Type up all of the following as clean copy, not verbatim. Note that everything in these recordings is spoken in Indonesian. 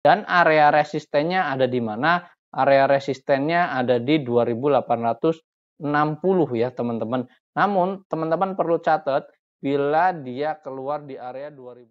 Dan area resistennya ada di mana? Area resistennya ada di 2860 ya teman-teman. Namun teman-teman perlu catat bila dia keluar di area 2000.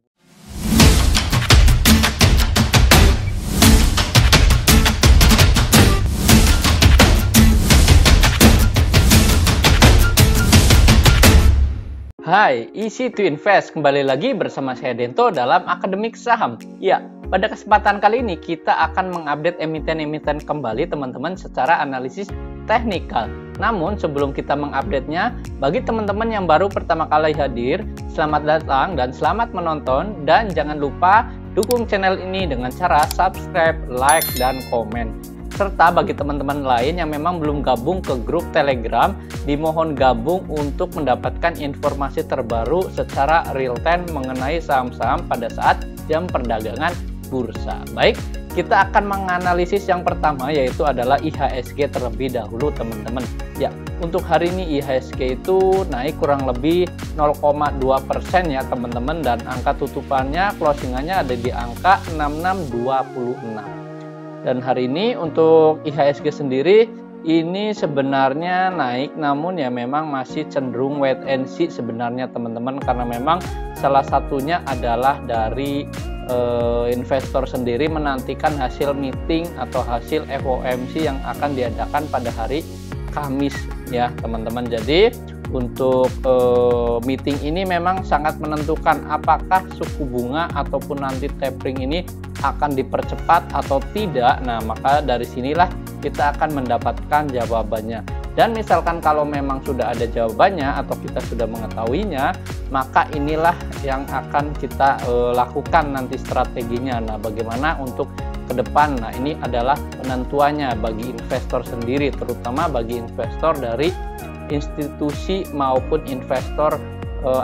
Hai, easy to invest. Kembali lagi bersama saya Dento dalam Akademik Saham. Ya, pada kesempatan kali ini kita akan mengupdate emiten-emiten kembali teman-teman secara analisis teknikal. Namun sebelum kita mengupdate-nya, bagi teman-teman yang baru pertama kali hadir, selamat datang dan selamat menonton. Dan jangan lupa dukung channel ini dengan cara subscribe, like, dan komen. Serta bagi teman-teman lain yang memang belum gabung ke grup Telegram, dimohon gabung untuk mendapatkan informasi terbaru secara real time mengenai saham-saham pada saat jam perdagangan bursa. Baik, kita akan menganalisis yang pertama yaitu adalah IHSG terlebih dahulu teman-teman. Ya, untuk hari ini IHSG itu naik kurang lebih 0,2% ya teman-teman, dan angka tutupannya closingannya ada di angka 6626. Dan hari ini untuk IHSG sendiri ini sebenarnya naik, namun ya memang masih cenderung wait and see sebenarnya teman-teman, karena memang salah satunya adalah dari investor sendiri menantikan hasil meeting atau hasil FOMC yang akan diadakan pada hari Kamis ya teman-teman. Jadi untuk meeting ini memang sangat menentukan apakah suku bunga ataupun nanti tapering ini akan dipercepat atau tidak. Nah, maka dari sinilah kita akan mendapatkan jawabannya. Dan misalkan kalau memang sudah ada jawabannya atau kita sudah mengetahuinya, maka inilah yang akan kita lakukan nanti strateginya. Nah, bagaimana untuk ke depan? Nah, ini adalah penentuannya bagi investor sendiri, terutama bagi investor dari institusi maupun investor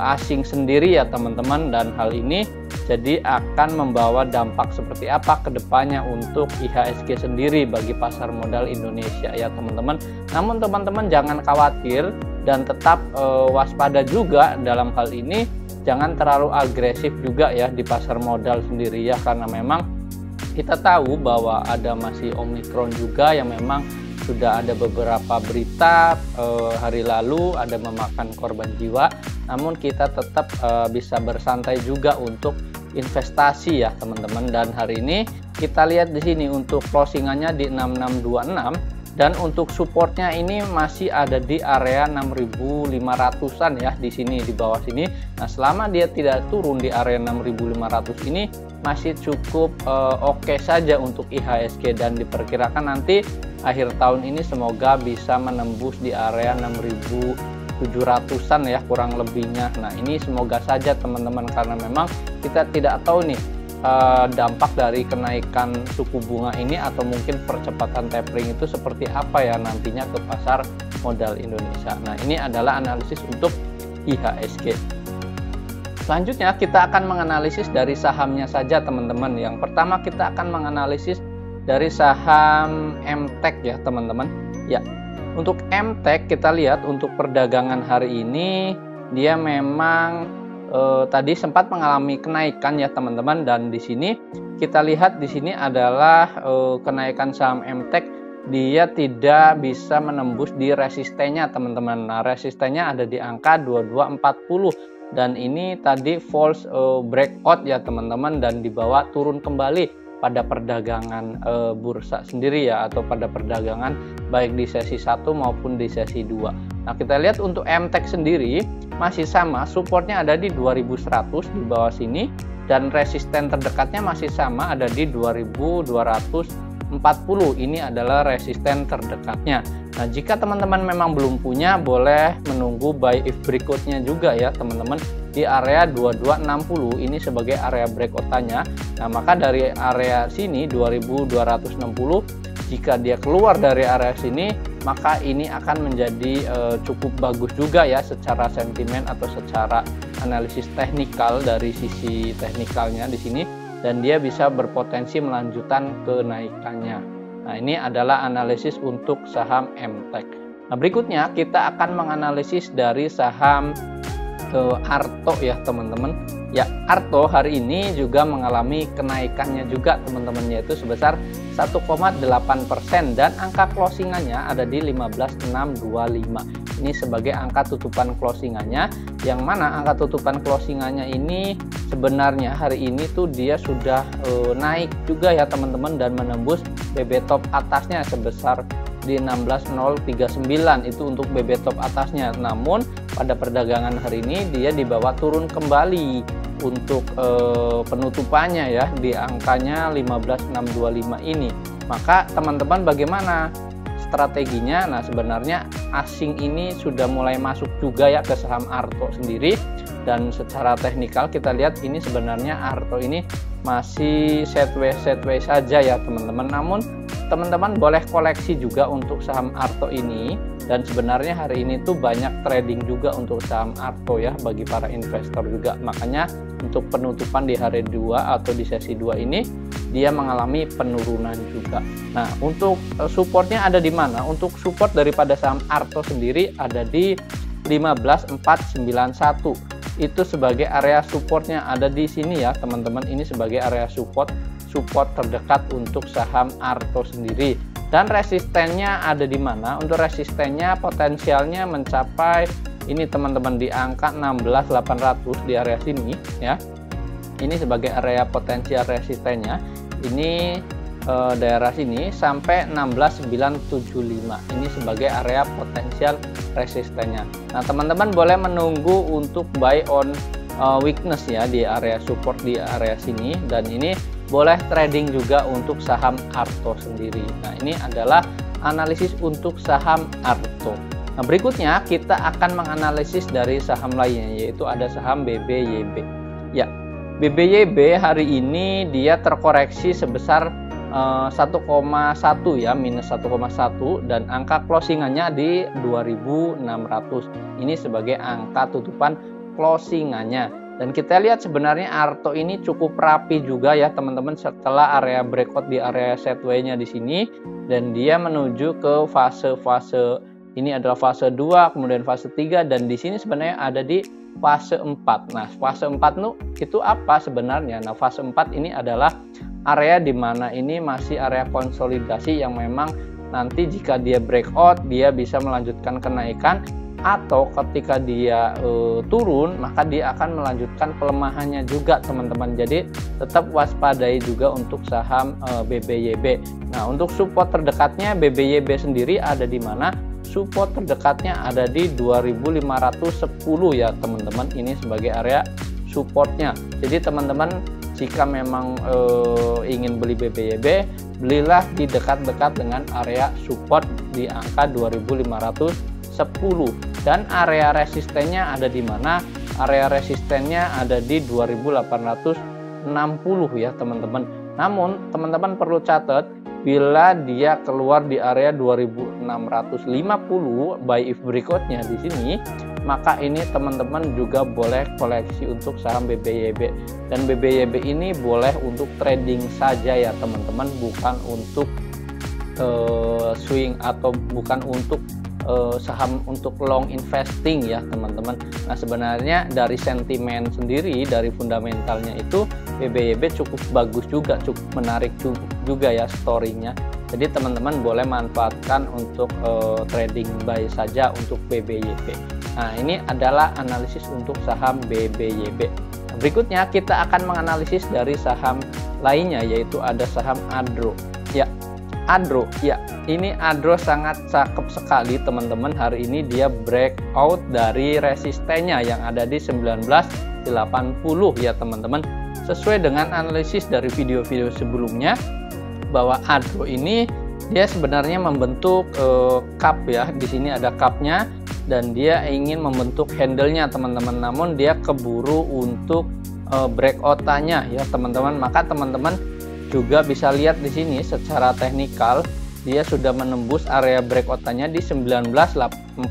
asing sendiri ya teman-teman. Dan hal ini jadi akan membawa dampak seperti apa ke depannya untuk IHSG sendiri bagi pasar modal Indonesia ya teman-teman. Namun teman-teman jangan khawatir dan tetap waspada juga dalam hal ini. Jangan terlalu agresif juga ya di pasar modal sendiri ya, karena memang kita tahu bahwa ada masih Omicron juga yang memang sudah ada beberapa berita hari lalu ada memakan korban jiwa. Namun kita tetap bisa bersantai juga untuk investasi ya teman-teman. Dan hari ini kita lihat di sini untuk closingannya di 6626, dan untuk supportnya ini masih ada di area 6500-an ya di sini, di bawah sini. Nah, selama dia tidak turun di area 6500 ini masih cukup oke saja untuk IHSG, dan diperkirakan nanti akhir tahun ini semoga bisa menembus di area 6700-an ya kurang lebihnya. Nah, ini semoga saja teman-teman, karena memang kita tidak tahu nih dampak dari kenaikan suku bunga ini atau mungkin percepatan tapering itu seperti apa ya nantinya ke pasar modal Indonesia. Nah, ini adalah analisis untuk IHSG. Selanjutnya kita akan menganalisis dari sahamnya saja teman-teman. Yang pertama kita akan menganalisis dari saham MTEK ya teman-teman. Ya, untuk MTEK kita lihat untuk perdagangan hari ini dia memang tadi sempat mengalami kenaikan ya teman-teman, dan di sini kita lihat di sini adalah kenaikan saham MTEK dia tidak bisa menembus di resistennya teman-teman. Nah, resistennya ada di angka 2240, dan ini tadi false breakout ya teman-teman, dan dibawa turun kembali pada perdagangan bursa sendiri ya, atau pada perdagangan baik di sesi 1 maupun di sesi 2. Nah, kita lihat untuk MTEK sendiri masih sama, supportnya ada di 2100 di bawah sini, dan resisten terdekatnya masih sama ada di 2240. Ini adalah resisten terdekatnya. Nah, jika teman-teman memang belum punya, boleh menunggu buy if berikutnya juga ya teman-teman di area 2260 ini sebagai area breakout-nya. Nah, maka dari area sini 2260, jika dia keluar dari area sini, maka ini akan menjadi cukup bagus juga ya secara sentimen atau secara analisis teknikal dari sisi teknikalnya di sini, dan dia bisa berpotensi melanjutkan kenaikannya. Nah, ini adalah analisis untuk saham MTEK. Nah, berikutnya kita akan menganalisis dari saham ke Arto ya teman-teman. Ya, Arto hari ini juga mengalami kenaikannya juga teman-teman, yaitu sebesar 1,8% dan angka closingannya ada di 15.625. Ini sebagai angka tutupan closingannya, yang mana angka tutupan closingannya ini sebenarnya hari ini tuh dia sudah naik juga ya teman-teman, dan menembus BB top atasnya sebesar di 16.039 itu untuk BB top atasnya. Namun pada perdagangan hari ini dia dibawa turun kembali untuk penutupannya ya di angkanya 15.625 ini. Maka teman-teman bagaimana strateginya? Nah, sebenarnya asing ini sudah mulai masuk juga ya ke saham Arto sendiri, dan secara teknikal kita lihat ini sebenarnya Arto ini masih sideways saja ya teman-teman. Namun teman-teman boleh koleksi juga untuk saham Arto ini, dan sebenarnya hari ini tuh banyak trading juga untuk saham Arto ya bagi para investor juga. Makanya untuk penutupan di hari 2 atau di sesi 2 ini dia mengalami penurunan juga. Nah, untuk supportnya ada di mana? Untuk support daripada saham Arto sendiri ada di 15.491. Itu sebagai area supportnya ada di sini ya teman-teman. Ini sebagai area support terdekat untuk saham Arto sendiri. Dan resistennya ada di mana? Untuk resistennya potensialnya mencapai ini teman-teman di angka 16.800 di area sini ya. Ini sebagai area potensial resistennya. Ini daerah sini sampai 16.975. Ini sebagai area potensial resistennya. Nah, teman-teman boleh menunggu untuk buy on weakness ya di area support di area sini, dan ini boleh trading juga untuk saham Arto sendiri. Nah, ini adalah analisis untuk saham Arto. Nah, berikutnya kita akan menganalisis dari saham lainnya, yaitu ada saham BBYB. Ya, BBYB hari ini dia terkoreksi sebesar 1,1 ya, minus 1,1, dan angka closingannya di 2.600. Ini sebagai angka tutupan closingannya. Dan kita lihat sebenarnya Arto ini cukup rapi juga ya teman-teman setelah area breakout di area sideways-nya di sini, dan dia menuju ke fase-fase. Ini adalah fase 2, kemudian fase 3, dan di sini sebenarnya ada di fase 4. Nah, fase 4 itu apa sebenarnya? Nah, fase 4 ini adalah area di mana ini masih area konsolidasi yang memang nanti jika dia breakout dia bisa melanjutkan kenaikan, atau ketika dia turun maka dia akan melanjutkan pelemahannya juga teman-teman. Jadi tetap waspadai juga untuk saham BBYB. Nah, untuk support terdekatnya BBYB sendiri ada di mana? Support terdekatnya ada di 2.510 ya teman-teman. Ini sebagai area supportnya. Jadi teman-teman jika memang ingin beli BBYB, belilah di dekat-dekat dengan area support di angka 2.510, dan area resistennya ada di mana? Area resistennya ada di 2.860 ya teman-teman. Namun teman-teman perlu catat, bila dia keluar di area 2.650 buy if breakoutnya di sini, maka ini teman-teman juga boleh koleksi untuk saham BBYB. Dan BBYB ini boleh untuk trading saja ya teman-teman, bukan untuk swing atau bukan untuk saham untuk long investing ya teman-teman. Nah, sebenarnya dari sentimen sendiri, dari fundamentalnya itu BBYB cukup bagus juga, cukup menarik juga ya story-nya. Jadi teman-teman boleh manfaatkan untuk trading buy saja untuk BBYB. Nah, ini adalah analisis untuk saham BBYB. Nah, berikutnya kita akan menganalisis dari saham lainnya, yaitu ada saham Adro. Ya, Adro, ya, ini Adro sangat cakep sekali teman-teman. Hari ini dia breakout dari resistennya yang ada di 1980 ya teman-teman. Sesuai dengan analisis dari video-video sebelumnya, bahwa Adro ini dia sebenarnya membentuk cup ya. Di sini ada cupnya, dan dia ingin membentuk handle-nya teman-teman. Namun dia keburu untuk breakout-nya ya teman-teman. Maka teman-teman juga bisa lihat di sini secara teknikal dia sudah menembus area breakout-nya di 1940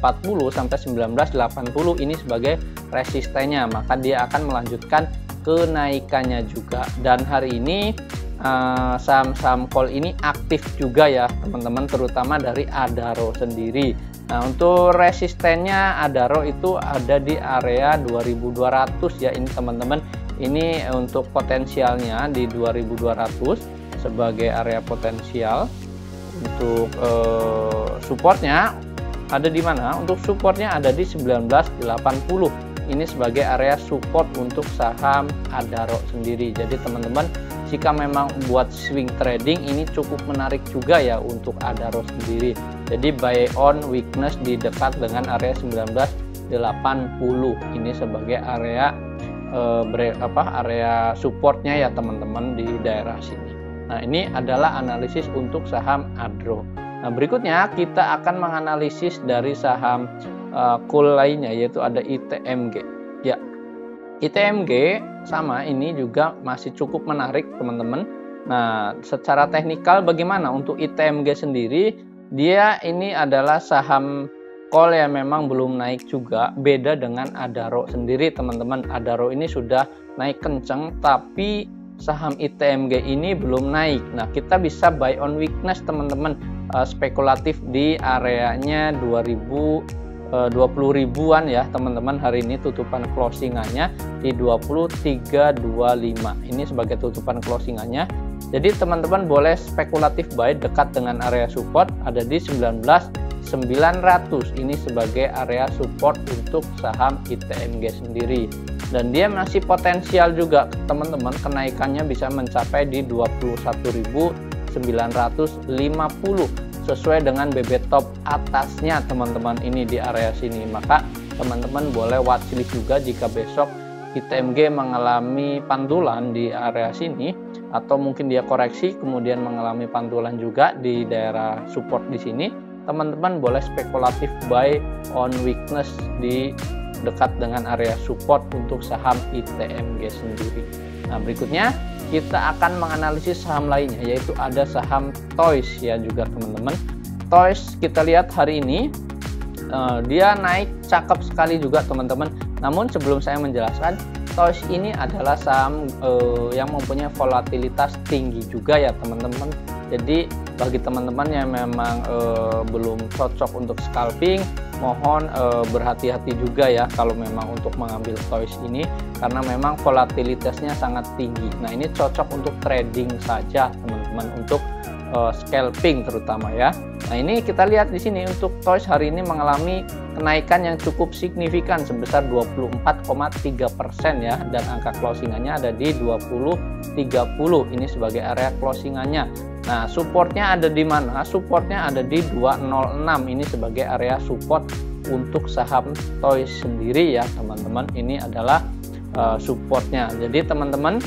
sampai 1980 ini sebagai resistennya. Maka dia akan melanjutkan kenaikannya juga. Dan hari ini saham-saham call ini aktif juga ya teman-teman, terutama dari Adaro sendiri. Nah, untuk resistennya Adaro itu ada di area 2200 ya ini teman-teman. Ini untuk potensialnya di 2200 sebagai area potensial. Untuk supportnya ada di mana? Untuk supportnya ada di 1980. Ini sebagai area support untuk saham Adaro sendiri. Jadi teman-teman, jika memang buat swing trading ini cukup menarik juga ya untuk Adaro sendiri. Jadi buy on weakness di dekat dengan area 1980. Ini sebagai area area supportnya ya teman-teman di daerah sini. Nah, ini adalah analisis untuk saham Adaro. Nah, berikutnya kita akan menganalisis dari saham cool lainnya, yaitu ada ITMG. Ya, ITMG sama ini juga masih cukup menarik teman-teman. Nah, secara teknikal bagaimana untuk ITMG sendiri? Dia ini adalah saham call yang memang belum naik juga, beda dengan Adaro sendiri teman-teman. Adaro ini sudah naik kenceng, tapi saham ITMG ini belum naik. Nah, kita bisa buy on weakness teman-teman, spekulatif di areanya 20 ribuan ya teman-teman. Hari ini tutupan closingannya di 2325. Ini sebagai tutupan closingannya. Jadi teman-teman boleh spekulatif buy dekat dengan area support ada di 19.900. Ini sebagai area support untuk saham ITMG sendiri. Dan dia masih potensial juga teman-teman, kenaikannya bisa mencapai di 21.950 sesuai dengan BB top atasnya teman-teman ini di area sini. Maka teman-teman boleh watchlist juga jika besok ITMG mengalami pantulan di area sini, atau mungkin dia koreksi kemudian mengalami pantulan juga di daerah support di sini. Teman-teman boleh spekulatif buy on weakness di dekat dengan area support untuk saham ITMG sendiri. Nah, berikutnya kita akan menganalisis saham lainnya, yaitu ada saham Toys ya juga teman-teman. Toys kita lihat hari ini dia naik cakep sekali juga teman-teman. Namun sebelum saya menjelaskan, Toys ini adalah saham yang mempunyai volatilitas tinggi juga ya teman-teman. Jadi bagi teman-teman yang memang belum cocok untuk scalping, mohon berhati-hati juga ya kalau memang untuk mengambil Toys ini, karena memang volatilitasnya sangat tinggi. Nah, ini cocok untuk trading saja teman-teman, untuk scalping terutama ya. Nah, ini kita lihat di sini untuk Toys hari ini mengalami kenaikan yang cukup signifikan sebesar 24,3% ya, dan angka closingannya ada di 20.30. Ini sebagai area closingannya. Nah, supportnya ada di mana? Supportnya ada di 206. Ini sebagai area support untuk saham Toys sendiri ya teman-teman. Ini adalah supportnya. Jadi teman-teman,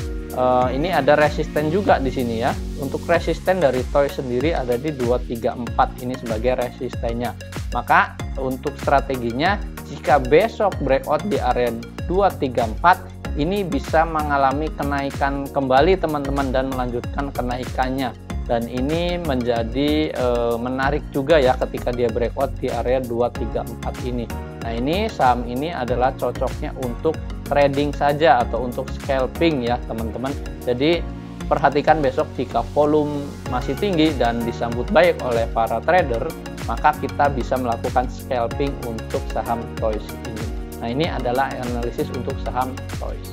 ini ada resisten juga di sini ya. Untuk resisten dari Toys sendiri ada di 234. Ini sebagai resistennya. Maka untuk strateginya, jika besok breakout di area 234, ini bisa mengalami kenaikan kembali teman-teman dan melanjutkan kenaikannya. Dan ini menjadi menarik juga ya ketika dia breakout di area 234 ini. Nah, ini saham ini adalah cocoknya untuk trading saja atau untuk scalping ya teman-teman. Jadi perhatikan besok jika volume masih tinggi dan disambut baik oleh para trader, maka kita bisa melakukan scalping untuk saham Toys ini. Nah, ini adalah analisis untuk saham Toys.